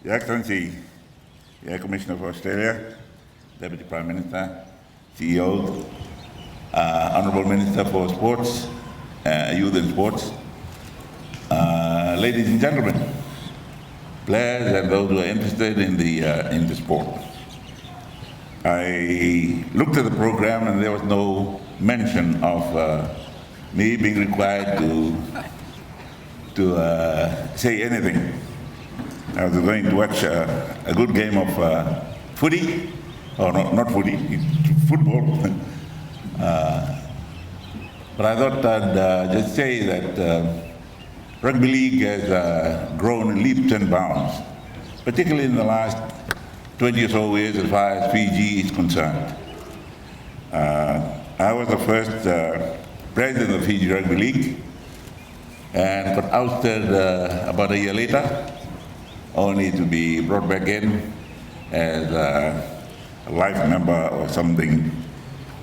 Your Excellency, the Air Commissioner for Australia, Deputy Prime Minister, CEO, Honourable Minister for Sports, Youth and Sports, ladies and gentlemen, players and those who are interested in the sport. I looked at the program and there was no mention of me being required to say anything. I was going to watch a good game of footy, or not footy, football. But I thought I'd just say that rugby league has grown in leaps and bounds, particularly in the last 20 or so years as far as Fiji is concerned. I was the first president of Fiji Rugby League and got ousted about a year later, only to be brought back in as a life member or something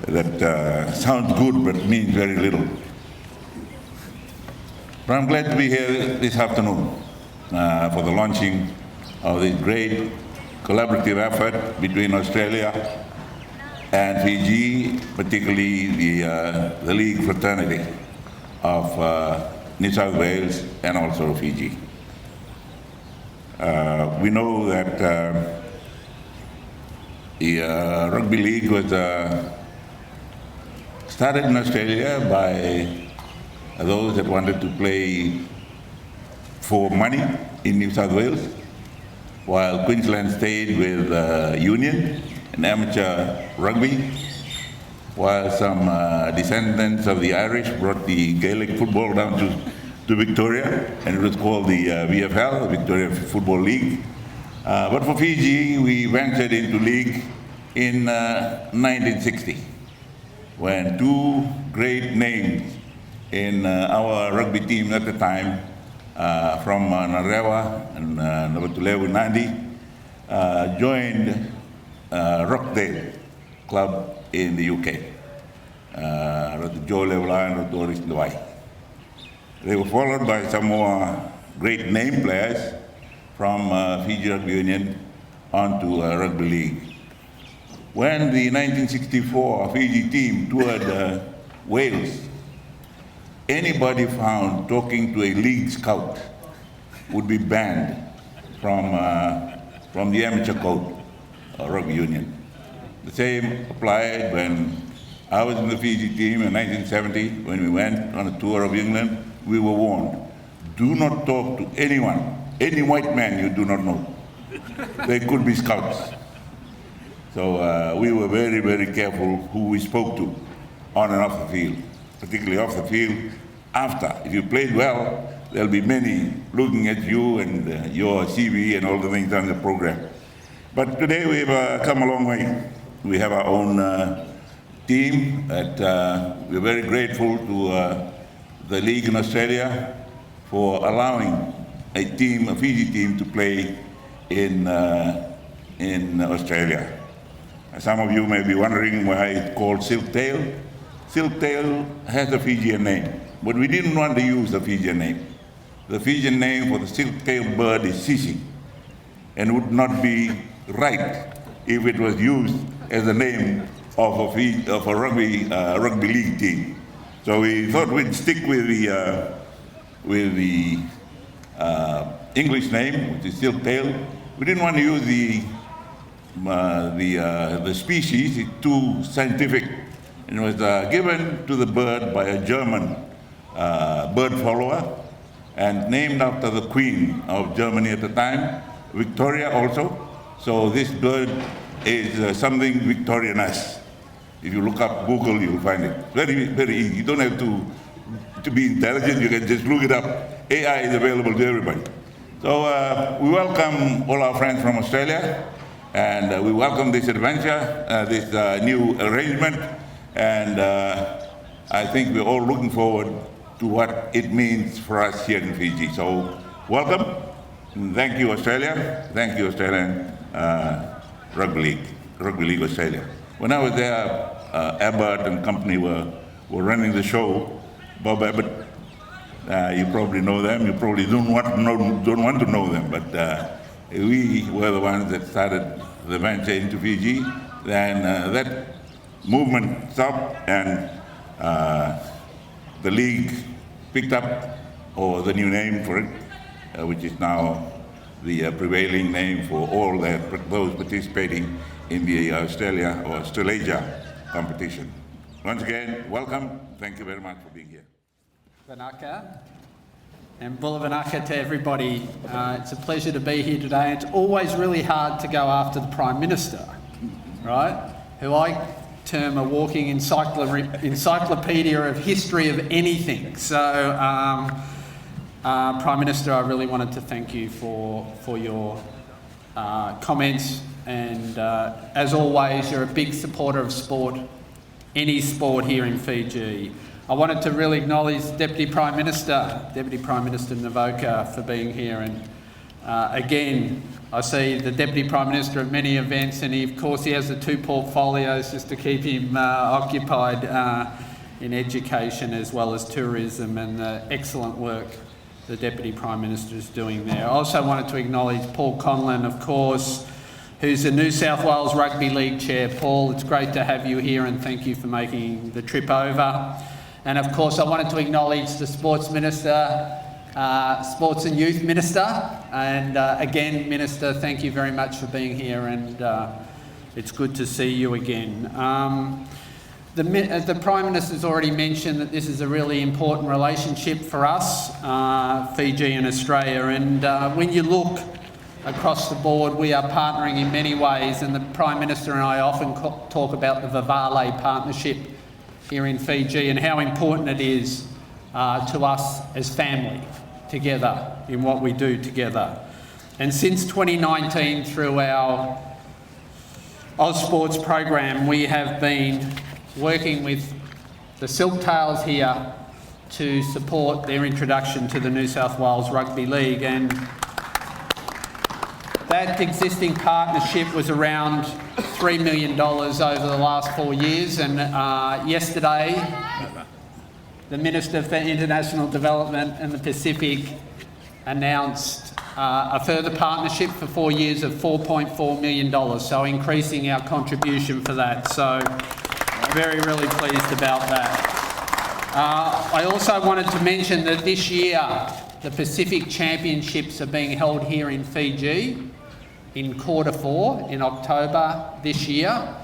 that sounds good but means very little. But I'm glad to be here this afternoon for the launching of this great collaborative effort between Australia and Fiji, particularly the league fraternity of New South Wales and also Fiji. We know that the rugby league was started in Australia by those that wanted to play for money in New South Wales, while Queensland stayed with union and amateur rugby, while some descendants of the Irish brought the Gaelic football down to Victoria, and it was called the VFL, the Victoria Football League. But for Fiji, we ventured into league in 1960, when two great names in our rugby team at the time, from Narewa and Navatulevu Nandi, joined Rockdale Club in the UK. Joe Levelan and Doris Lewai. They were followed by some more great name players from Fiji Rugby Union onto Rugby League. When the 1964 Fiji team toured Wales, anybody found talking to a league scout would be banned from the amateur code of Rugby Union. The same applied when I was in the Fiji team in 1970. When we went on a tour of England, we were warned, do not talk to anyone, any white man you do not know. They could be scouts. So we were very, very careful who we spoke to on and off the field, particularly off the field after. If you played well, there'll be many looking at you and your CV and all the things on the program. But today we've come a long way. We have our own team that we're very grateful to the league in Australia for allowing a Fiji team to play in Australia. Some of you may be wondering why it's called Silktail. Silktail has a Fijian name, but we didn't want to use the Fijian name. The Fijian name for the silk-tailed bird is Sisi, and would not be right if it was used as the name of a rugby league team. So we thought we'd stick with the English name, which is Silktail. We didn't want to use the species; it's too scientific. And it was given to the bird by a German bird follower, and named after the Queen of Germany at the time, Victoria also. So this bird is something Victorian-esque. If you look up Google, you'll find it. Very, very easy. You don't have to be intelligent. You can just look it up. AI is available to everybody. So we welcome all our friends from Australia, and we welcome this adventure, this new arrangement, and I think we're all looking forward to what it means for us here in Fiji. So welcome, and thank you, Australia. Thank you, Australian Rugby League Australia. When I was there, Abbott and company were running the show. Bob Abbott, you probably know them. You probably don't want to know them, but we were the ones that started the venture into Fiji. Then that movement stopped, and the league picked up, or the new name for it, which is now the prevailing name for all those participating in the Australia or Australasia competition. Once again, welcome. Thank you very much for being here. Vanaka and Bula Vanaka to everybody. It's a pleasure to be here today. It's always really hard to go after the Prime Minister, right? Who I term a walking encyclopedia of history of anything. So, Prime Minister, I really wanted to thank you for your comments, and as always, you're a big supporter of sport, any sport here in Fiji. I wanted to really acknowledge Deputy Prime Minister Lautoka for being here, and again, I see the Deputy Prime Minister at many events, and of course he has the 2 portfolios just to keep him occupied in education as well as tourism, and the excellent work the Deputy Prime Minister is doing there. I also wanted to acknowledge Paul Conlon, of course, who's the New South Wales Rugby League Chair. Paul, it's great to have you here, and thank you for making the trip over. And of course, I wanted to acknowledge the Sports Minister, Sports and Youth Minister, and again, Minister, thank you very much for being here, and it's good to see you again. The Prime Minister's already mentioned that this is a really important relationship for us, Fiji and Australia, and when you look across the board, we are partnering in many ways, and the Prime Minister and I often talk about the Vivale partnership here in Fiji and how important it is to us as family together in what we do together. And since 2019, through our AUS Sports program, we have been working with the Silktails here to support their introduction to the New South Wales Rugby League, and that existing partnership was around $3 million over the last 4 years, and yesterday the Minister for International Development and the Pacific announced a further partnership for 4 years of $4.4 million, so increasing our contribution for that. So really pleased about that. I also wanted to mention that this year the Pacific Championships are being held here in Fiji in Q4 in October this year.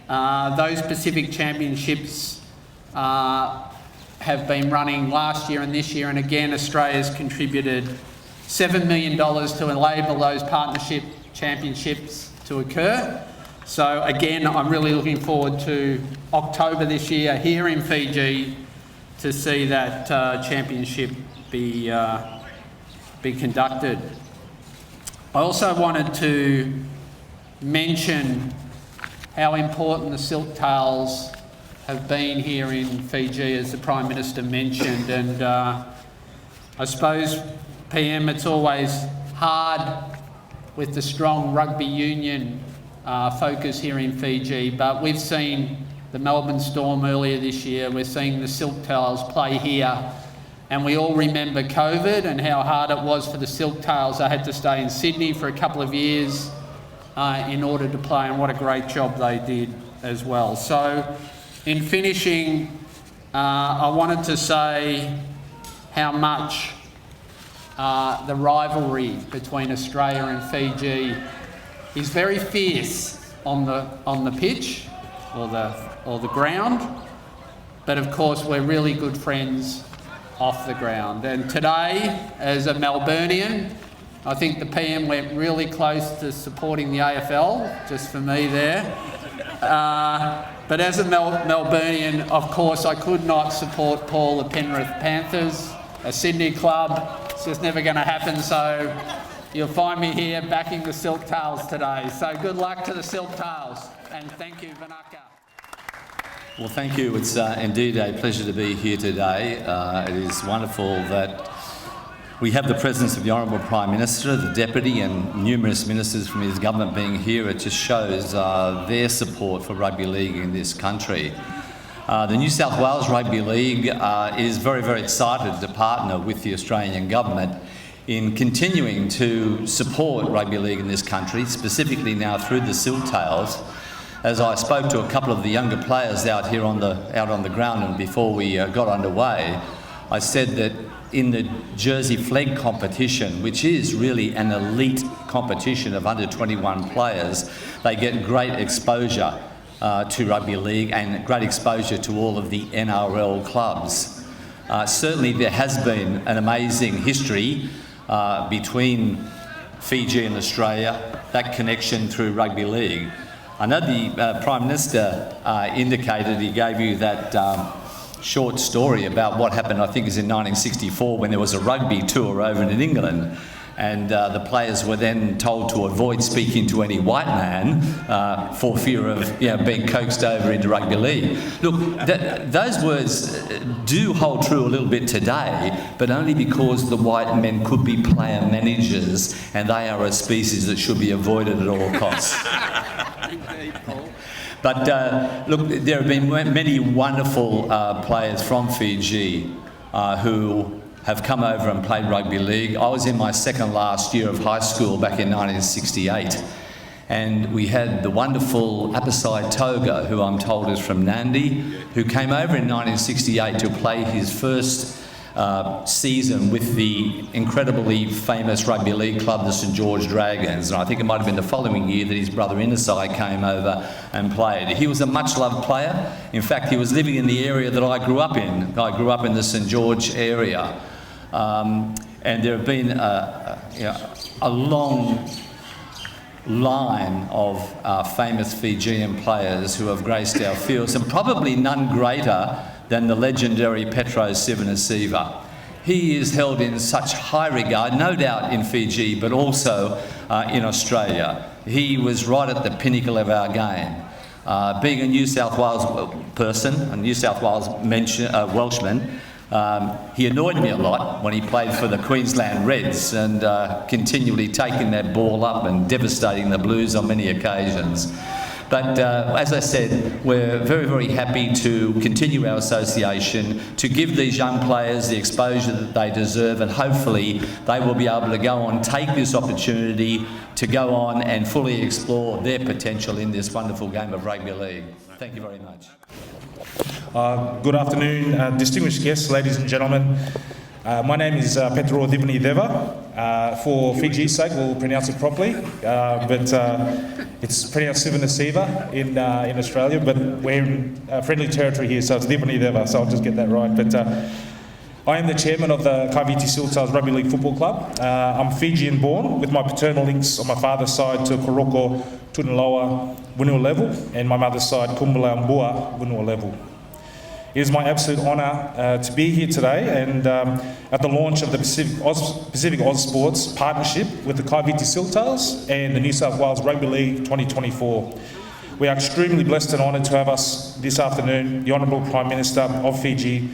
Those Pacific Championships have been running last year and this year, and again Australia's contributed $7 million to enable those partnership championships to occur. So again, I'm really looking forward to October this year here in Fiji to see that championship be conducted. I also wanted to mention how important the Silktails have been here in Fiji, as the Prime Minister mentioned, and I suppose, PM, it's always hard with the strong rugby union focus here in Fiji, but we've seen the Melbourne Storm earlier this year, we're seeing the Silktails play here, and we all remember COVID and how hard it was for the Silktails. They had to stay in Sydney for a couple of years in order to play, and what a great job they did as well. So in finishing, I wanted to say how much the rivalry between Australia and Fiji is very fierce on the pitch or the ground, but of course we're really good friends off the ground. And today, as a Melburnian, I think the PM went really close to supporting the AFL, just for me there. But as a Melburnian, of course, I could not support Paul, the Penrith Panthers, a Sydney club. It's just never going to happen, so you'll find me here backing the Silktails today. So good luck to the Silktails, and thank you, Vanaka. Well, thank you. It's indeed a pleasure to be here today. It is wonderful that we have the presence of the Honourable Prime Minister, the Deputy, and numerous ministers from his government being here. It just shows their support for rugby league in this country. The New South Wales Rugby League is very, very excited to partner with the Australian government in continuing to support rugby league in this country, specifically now through the Silktails. As I spoke to a couple of the younger players out on the ground and before we got underway, I said that in the Jersey Flegg competition, which is really an elite competition of under 21 players, they get great exposure to rugby league and great exposure to all of the NRL clubs. Certainly there has been an amazing history between Fiji and Australia, that connection through rugby league. I know the Prime Minister indicated, he gave you that short story about what happened, I think it was in 1964, when there was a rugby tour over in England, and the players were then told to avoid speaking to any white man for fear of being coaxed over into rugby league. Look, those words do hold true a little bit today, but only because the white men could be player managers, and they are a species that should be avoided at all costs. But look, there have been many wonderful players from Fiji who have come over and played rugby league. I was in my second last year of high school back in 1968, and we had the wonderful Apasai Toga, who I'm told is from Nandi, who came over in 1968 to play his first season with the incredibly famous rugby league club, the St George Dragons, and I think it might have been the following year that his brother Inasai came over and played. He was a much-loved player. In fact, he was living in the area that I grew up in. I grew up in the St George area, and there have been a long line of famous Fijian players who have graced our fields, and probably none greater than the legendary Petros Sivanasiva. He is held in such high regard, no doubt in Fiji, but also in Australia. He was right at the pinnacle of our game. Being a New South Wales person, a New South Wales Welshman, he annoyed me a lot when he played for the Queensland Reds and continually taking that ball up and devastating the Blues on many occasions. But as I said, we're very, very happy to continue our association, to give these young players the exposure that they deserve, and hopefully they will be able to go on, take this opportunity to go on and fully explore their potential in this wonderful game of rugby league. Thank you very much. Good afternoon, distinguished guests, ladies and gentlemen. My name is Petro Divani Deva. For Fiji's sake, we'll pronounce it properly, but it's pronounced Sivanasiva in Australia, but we're in friendly territory here, so it's Divani Deva, so I'll just get that right. But I am the chairman of the Kaiviti Silktails Rugby League Football Club. I'm Fijian born, with my paternal links on my father's side to Koroko, Tunaloa, Wunua level, and my mother's side, Kumbalambua, Wunua level. It is my absolute honour to be here today and at the launch of the PacificAUS Sports Partnership with the Kaiviti Silktails and the New South Wales Rugby League 2024. We are extremely blessed and honoured to have us this afternoon, the Honourable Prime Minister of Fiji,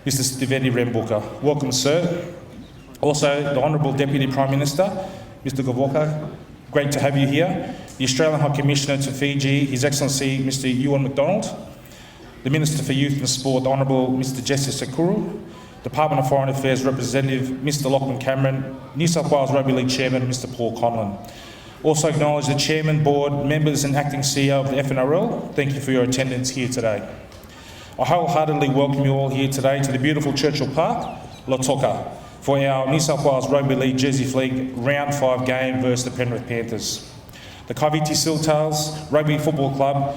Mr. Sitiveni. Welcome, sir. Also, the Honourable Deputy Prime Minister, Mr. Gavoka. Great to have you here. The Australian High Commissioner to Fiji, His Excellency Mr. Ewan McDonald. The Minister for Youth and Sport, the Honourable Mr. Jesse Sakuru, Department of Foreign Affairs Representative Mr. Lachlan Cameron, New South Wales Rugby League Chairman Mr. Paul Conlon. Also acknowledge the Chairman, Board, members and Acting CEO of the FNRL. Thank you for your attendance here today. I wholeheartedly welcome you all here today to the beautiful Churchill Park, Lautoka, for our New South Wales Rugby League Jersey Flegg Round 5 game versus the Penrith Panthers. The Kaiviti Silktails Rugby Football Club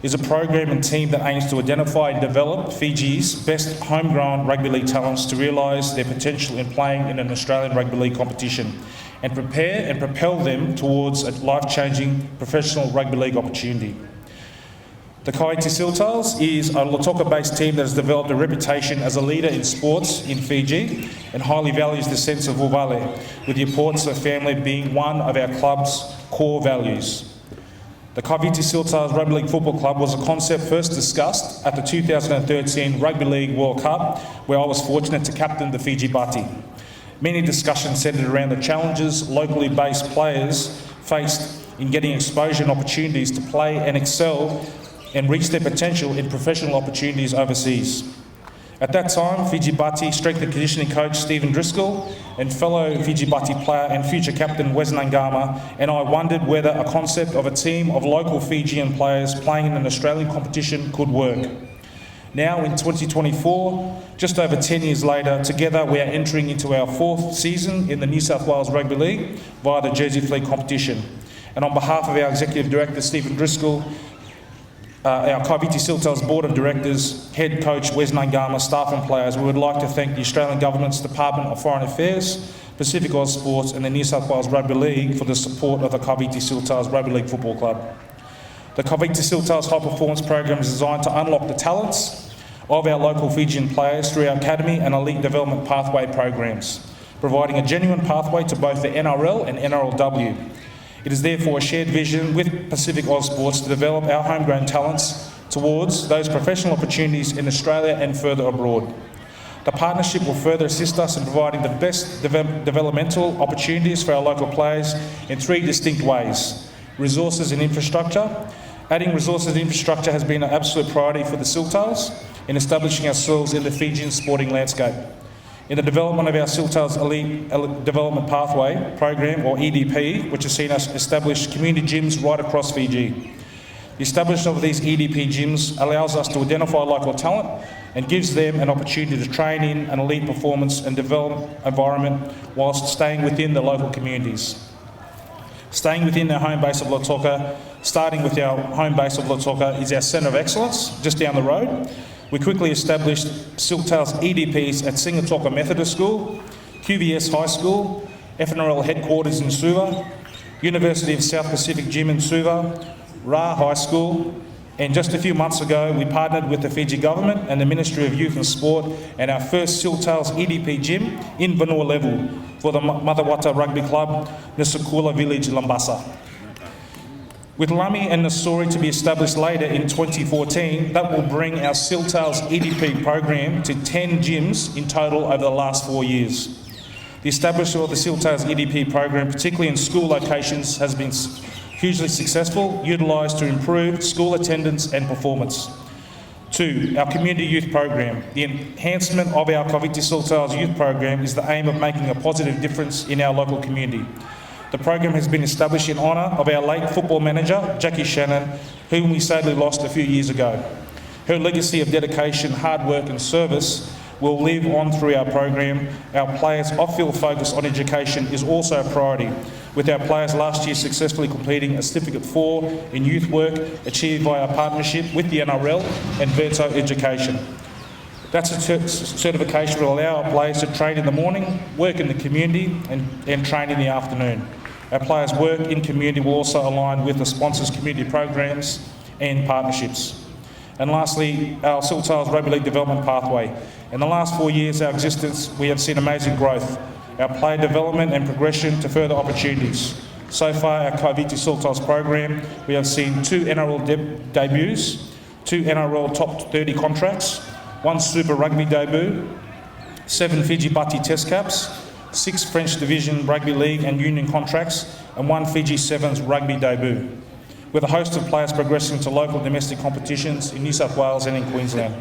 is a program and team that aims to identify and develop Fiji's best homegrown rugby league talents to realise their potential in playing in an Australian rugby league competition and prepare and propel them towards a life-changing professional rugby league opportunity. The Kaiviti Silktails is a Lautoka-based team that has developed a reputation as a leader in sports in Fiji and highly values the sense of uvale, with the importance of family being one of our club's core values. The Kaiviti Silktails Rugby League Football Club was a concept first discussed at the 2013 Rugby League World Cup, where I was fortunate to captain the Fiji Bati. Many discussions centred around the challenges locally based players faced in getting exposure and opportunities to play and excel and reach their potential in professional opportunities overseas. At that time, Fiji-Bati strength and conditioning coach Stephen Driscoll and fellow Fiji-Bati player and future captain Wes Nangama and I wondered whether a concept of a team of local Fijian players playing in an Australian competition could work. Now in 2024, just over 10 years later, together we are entering into our 4th season in the New South Wales Rugby League via the Jersey Fleet competition. And on behalf of our Executive Director Stephen Driscoll, our Kaiviti Silktails Board of Directors, Head Coach Wes Nangama, staff and players, we would like to thank the Australian Government's Department of Foreign Affairs, PacificAUS Sports and the New South Wales Rugby League for the support of the Kaiviti Silktails Rugby League Football Club. The Kaiviti Silktails High Performance Program is designed to unlock the talents of our local Fijian players through our academy and elite development pathway programs, providing a genuine pathway to both the NRL and NRLW. It is therefore a shared vision with PacificAUS Sports to develop our homegrown talents towards those professional opportunities in Australia and further abroad. The partnership will further assist us in providing the best developmental opportunities for our local players in 3 distinct ways: resources and infrastructure. Adding resources and infrastructure has been an absolute priority for the Silktails in establishing ourselves in the Fijian sporting landscape. In the development of our Silktails Elite Development Pathway Program, or EDP, which has seen us establish community gyms right across Fiji. The establishment of these EDP gyms allows us to identify local talent and gives them an opportunity to train in an elite performance and development environment whilst staying within the local communities. Staying within our home base of Lautoka, starting with our home base of Lautoka is our Centre of Excellence just down the road. We quickly established Silktails EDPs at Singatoka Methodist School, QVS High School, FNRL headquarters in Suva, University of South Pacific Gym in Suva, Ra High School, and just a few months ago we partnered with the Fiji Government and the Ministry of Youth and Sport and our first Silktails EDP gym in Vanua level for the Matawata Rugby Club, Nisakula Village, Lambasa. With Lami and Nasori to be established later in 2014, that will bring our Silktails EDP program to 10 gyms in total over the last 4 years. The establishment of the Silktails EDP program, particularly in school locations, has been hugely successful, utilised to improve school attendance and performance. 2, our community youth program. The enhancement of our Kaiviti Silktails youth program is the aim of making a positive difference in our local community. The program has been established in honour of our late football manager, Jackie Shannon, whom we sadly lost a few years ago. Her legacy of dedication, hard work and service will live on through our program. Our players' off-field focus on education is also a priority, with our players last year successfully completing a Certificate 4 in youth work achieved by our partnership with the NRL and Verto Education. That certification will allow our players to train in the morning, work in the community and train in the afternoon. Our players' work in community will also align with the sponsors' community programs and partnerships. And lastly, our Silktails Rugby League Development Pathway. In the last 4 years of our existence, we have seen amazing growth, our player development and progression to further opportunities. So far, our Kaiviti Silktails program, we have seen 2 NRL debuts, 2 NRL top 30 contracts, 1 Super Rugby debut, 7 Fiji-Bati Test caps, 6 French Division Rugby League and Union contracts, and 1 Fiji Sevens Rugby debut, with a host of players progressing to local domestic competitions in New South Wales and in Queensland.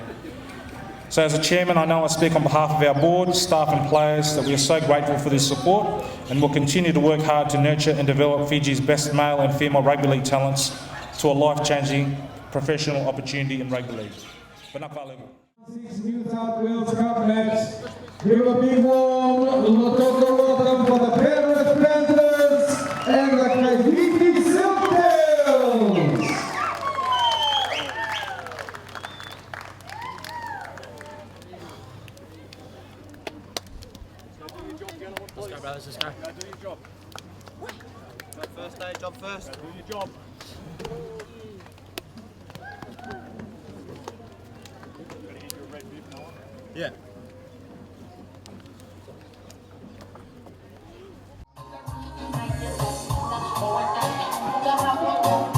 So as a chairman, I know I speak on behalf of our board, staff and players that we are so grateful for this support and will continue to work hard to nurture and develop Fiji's best male and female rugby league talents to a life-changing professional opportunity in rugby league. New South Wales Cup match. Give a big warm Lautoka welcome for the Penrith Panthers and the Kaiviti Silktails. Let's go, brothers, let's go. Do your job. First day, job first. Do your job. Yeah. Hãy subscribe cho kênh Ghiền Mì Gõ để không bỏ lỡ những video hấp dẫn.